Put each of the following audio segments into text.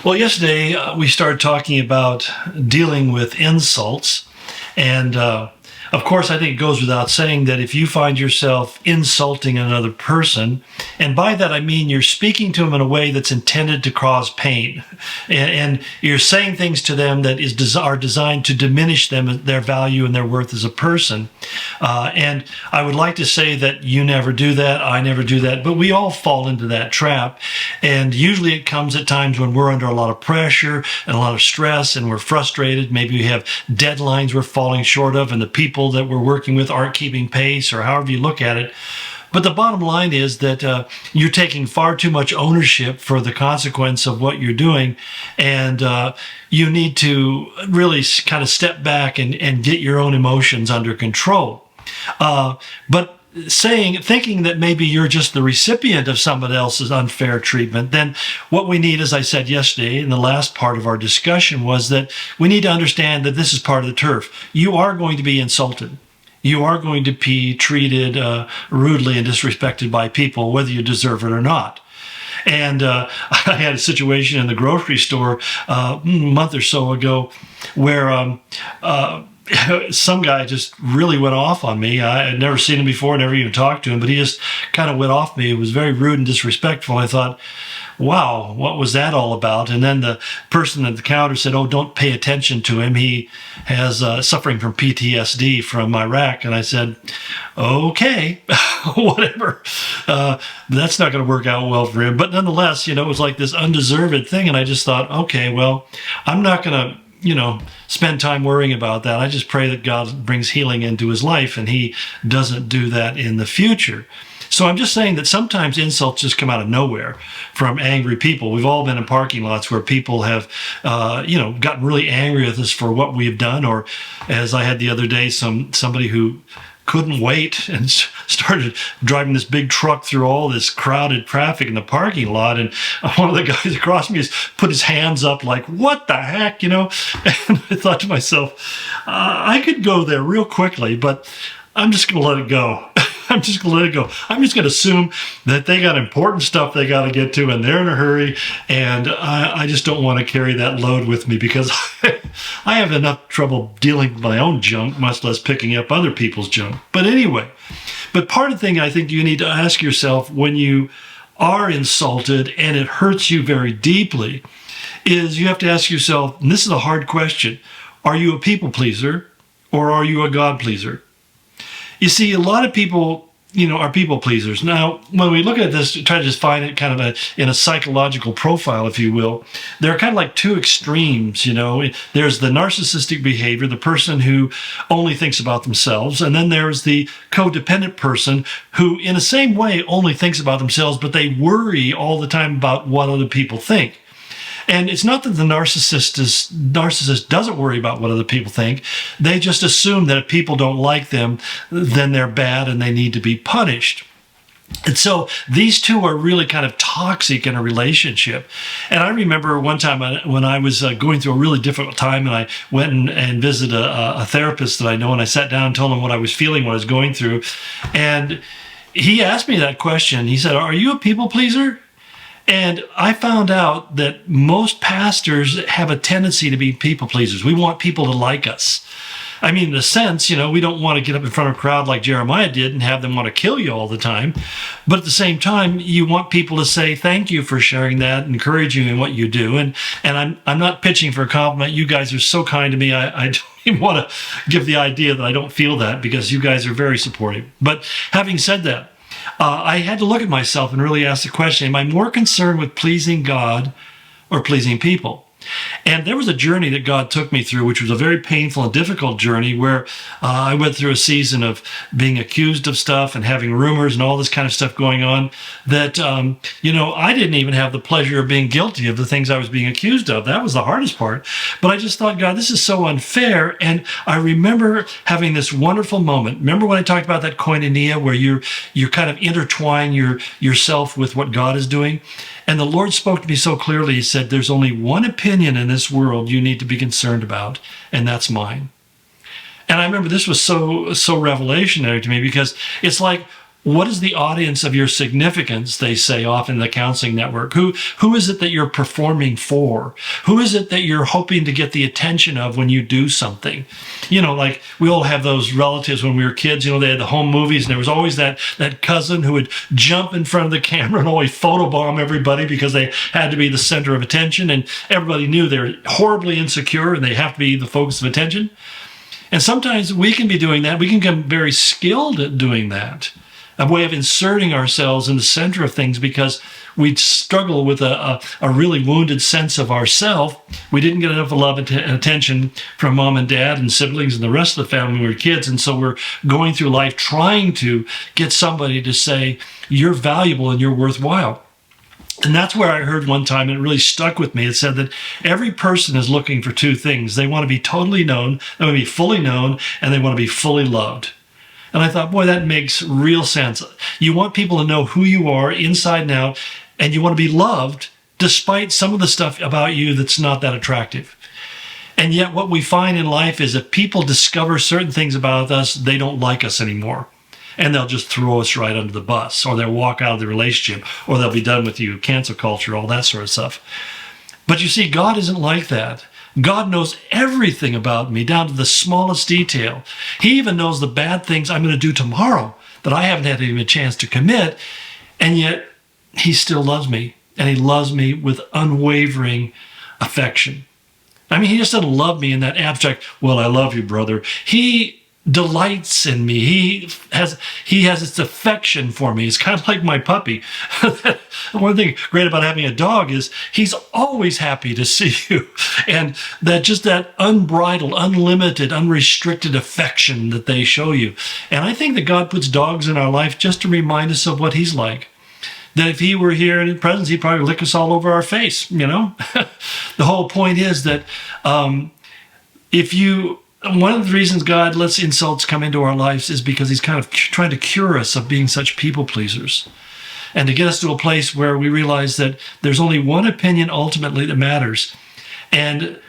Well, yesterday we started talking about dealing with insults. And of course, I think it goes without saying that if you find yourself insulting another person, and by that I mean you're speaking to them in a way that's intended to cause pain, and you're saying things to them that are designed to diminish them, their value and their worth as a person. And I would like to say that you never do that, I never do that, but we all fall into that trap. And usually it comes at times when we're under a lot of pressure and a lot of stress and we're frustrated. Maybe we have deadlines we're falling short of and the people that we're working with aren't keeping pace, or however you look at it. But the bottom line is that you're taking far too much ownership for the consequence of what you're doing. And you need to really kind of step back and get your own emotions under control. But thinking that maybe you're just the recipient of somebody else's unfair treatment, then what we need, as I said yesterday in the last part of our discussion, was that we need to understand that this is part of the turf. You are going to be insulted. You are going to be treated rudely and disrespected by people, whether you deserve it or not. And I had a situation in the grocery store a month or so ago where some guy just really went off on me. I had never seen him before, never even talked to him, but he just kind of went off me. It was very rude and disrespectful. I thought, wow, what was that all about? And then the person at the counter said, oh, don't pay attention to him. He has suffering from PTSD from Iraq. And I said, okay, whatever. That's not going to work out well for him. But nonetheless, it was like this undeserved thing. And I just thought, okay, well, I'm not going to spend time worrying about that. I just pray that God brings healing into his life and he doesn't do that in the future. So I'm just saying that sometimes insults just come out of nowhere from angry people. We've all been in parking lots where people have, gotten really angry with us for what we've done. Or as I had the other day, somebody who couldn't wait and started driving this big truck through all this crowded traffic in the parking lot. And one of the guys across me put his hands up like, what the heck, And I thought to myself, I could go there real quickly, but I'm just going to let it go. I'm just going to let it go. I'm just going to assume that they got important stuff they got to get to and they're in a hurry. And I just don't want to carry that load with me because I have enough trouble dealing with my own junk, much less picking up other people's junk. But anyway, part of the thing I think you need to ask yourself when you are insulted and it hurts you very deeply is you have to ask yourself, and this is a hard question, are you a people pleaser or are you a God pleaser? You see, a lot of people, are people pleasers. Now, when we look at this, try to define it kind of in a psychological profile, if you will, there are kind of like two extremes, There's the narcissistic behavior, the person who only thinks about themselves, and then there's the codependent person who, in the same way, only thinks about themselves, but they worry all the time about what other people think. And it's not that the narcissist doesn't worry about what other people think. They just assume that if people don't like them, then they're bad and they need to be punished. And so these two are really kind of toxic in a relationship. And I remember one time when I was going through a really difficult time and I went and visited a therapist that I know, and I sat down and told him what I was feeling, what I was going through. And he asked me that question. He said, are you a people pleaser? And I found out that most pastors have a tendency to be people pleasers. We want people to like us. I mean, in a sense, we don't want to get up in front of a crowd like Jeremiah did and have them want to kill you all the time. But at the same time, you want people to say thank you for sharing that, encourage you in what you do. And I'm not pitching for a compliment. You guys are so kind to me. I don't even want to give the idea that I don't feel that because you guys are very supportive. But having said that, I had to look at myself and really ask the question, am I more concerned with pleasing God or pleasing people? And there was a journey that God took me through, which was a very painful and difficult journey where I went through a season of being accused of stuff and having rumors and all this kind of stuff going on that, I didn't even have the pleasure of being guilty of the things I was being accused of. That was the hardest part. But I just thought, God, this is so unfair. And I remember having this wonderful moment. Remember when I talked about that koinonia where you kind of intertwine yourself with what God is doing? And the Lord spoke to me so clearly. He said, there's only one opinion in this world you need to be concerned about, and that's mine. And I remember this was so revelationary to me because it's like What is the audience of your significance, they say often in the counseling network? Who is it that you're performing for? Who is it that you're hoping to get the attention of when you do something? Like we all have those relatives when we were kids, they had the home movies, and there was always that cousin who would jump in front of the camera and always photobomb everybody because they had to be the center of attention, and everybody knew they're horribly insecure and they have to be the focus of attention. And sometimes we can be doing that. We can become very skilled at doing that. A way of inserting ourselves in the center of things because we struggle with a really wounded sense of ourself. We didn't get enough love and attention from mom and dad and siblings and the rest of the family when we were kids. And so we're going through life trying to get somebody to say, you're valuable and you're worthwhile. And that's where I heard one time, and it really stuck with me. It said that every person is looking for two things. They want to be totally known, they want to be fully known, and they want to be fully loved. And I thought, boy, that makes real sense. You want people to know who you are inside and out, and you want to be loved despite some of the stuff about you that's not that attractive. And yet what we find in life is that people discover certain things about us, they don't like us anymore. And they'll just throw us right under the bus, or they'll walk out of the relationship, or they'll be done with you, cancel culture, all that sort of stuff. But you see, God isn't like that. God knows everything about me, down to the smallest detail. He even knows the bad things I'm going to do tomorrow that I haven't had even a chance to commit. And yet he still loves me, and he loves me with unwavering affection. I mean, he just doesn't love me in that abstract, well, I love you, brother. He delights in me. He has this affection for me. It's kind of like my puppy. One thing great about having a dog is he's always happy to see you. And that unbridled, unlimited, unrestricted affection that they show you. And I think that God puts dogs in our life just to remind us of what he's like. That if he were here in his presence, he'd probably lick us all over our face, The whole point is that one of the reasons God lets insults come into our lives is because he's kind of trying to cure us of being such people pleasers, and to get us to a place where we realize that there's only one opinion ultimately that matters. And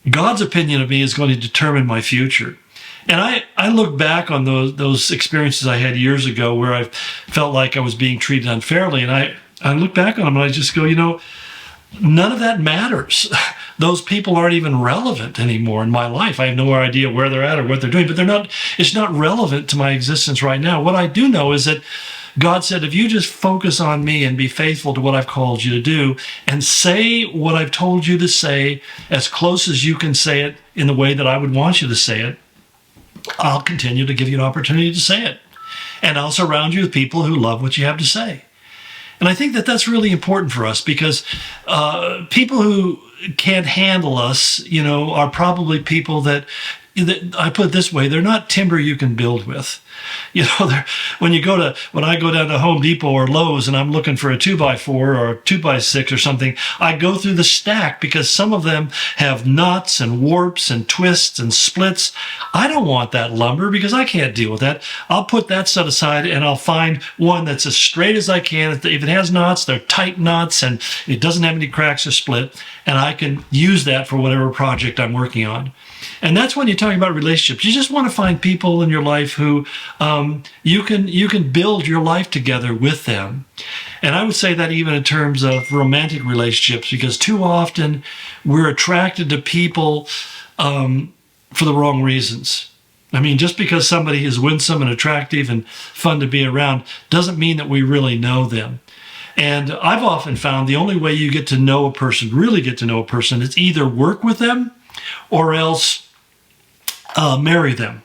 God's opinion of me is going to determine my future. And I look back on those experiences I had years ago where I felt like I was being treated unfairly. And I look back on them and I just go, none of that matters. Those people aren't even relevant anymore in my life. I have no idea where they're at or what they're doing, but it's not relevant to my existence right now. What I do know is that God said, if you just focus on me and be faithful to what I've called you to do and say what I've told you to say as close as you can say it in the way that I would want you to say it, I'll continue to give you an opportunity to say it. And I'll surround you with people who love what you have to say. And I think that that's really important for us because people who can't handle us, are probably people that I put it this way, they're not timber you can build with. When I go down to Home Depot or Lowe's and I'm looking for a 2x4 or a 2x6 or something, I go through the stack because some of them have knots and warps and twists and splits. I don't want that lumber because I can't deal with that. I'll put that set aside and I'll find one that's as straight as I can. If it has knots, they're tight knots and it doesn't have any cracks or split, and I can use that for whatever project I'm working on. And that's when you're talking about relationships. You just want to find people in your life who you can build your life together with them. And I would say that even in terms of romantic relationships, because too often we're attracted to people for the wrong reasons. I mean, just because somebody is winsome and attractive and fun to be around doesn't mean that we really know them. And I've often found the only way you get to know a person, really get to know a person, is either work with them or else marry them.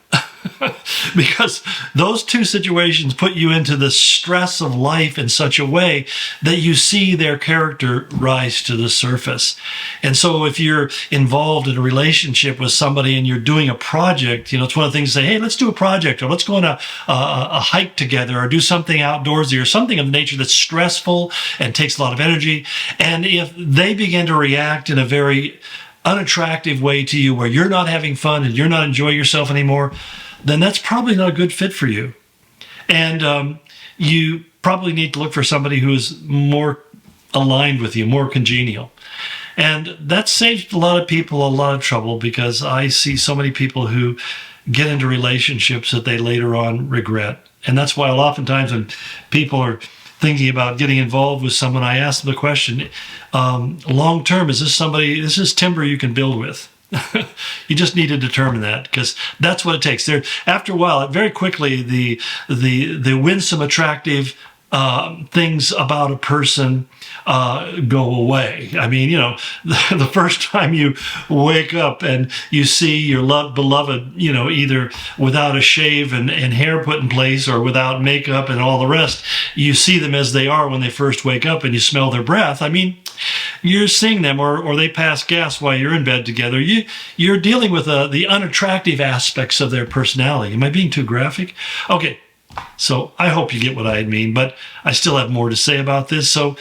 Because those two situations put you into the stress of life in such a way that you see their character rise to the surface. And so if you're involved in a relationship with somebody and you're doing a project, it's one of the things to say, hey, let's do a project, or let's go on a hike together, or do something outdoorsy, or something of nature that's stressful and takes a lot of energy. And if they begin to react in a very unattractive way to you, where you're not having fun and you're not enjoying yourself anymore, then that's probably not good fit for you. And you probably need to look for somebody who is more aligned with you, more congenial. And that saves a lot of people a lot of trouble, because I see so many people who get into relationships that they later on regret. And that's why oftentimes when people are thinking about getting involved with someone, I ask them the question, long term, is this timber you can build with? You just need to determine that, because that's what it takes. There, after a while, very quickly, the winsome, attractive things about a person go away. I mean, the first time you wake up and you see your beloved, either without a shave and hair put in place, or without makeup and all the rest, you see them as they are when they first wake up, and you smell their breath. I mean, you're seeing them, or they pass gas while you're in bed together. You're dealing with the unattractive aspects of their personality. Am I being too graphic? Okay. So I hope you get what I mean, but I still have more to say about this. So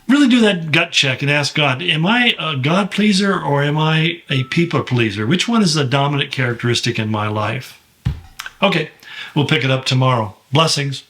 really do that gut check and ask God, am I a God pleaser or am I a people pleaser? Which one is the dominant characteristic in my life? Okay, we'll pick it up tomorrow. Blessings.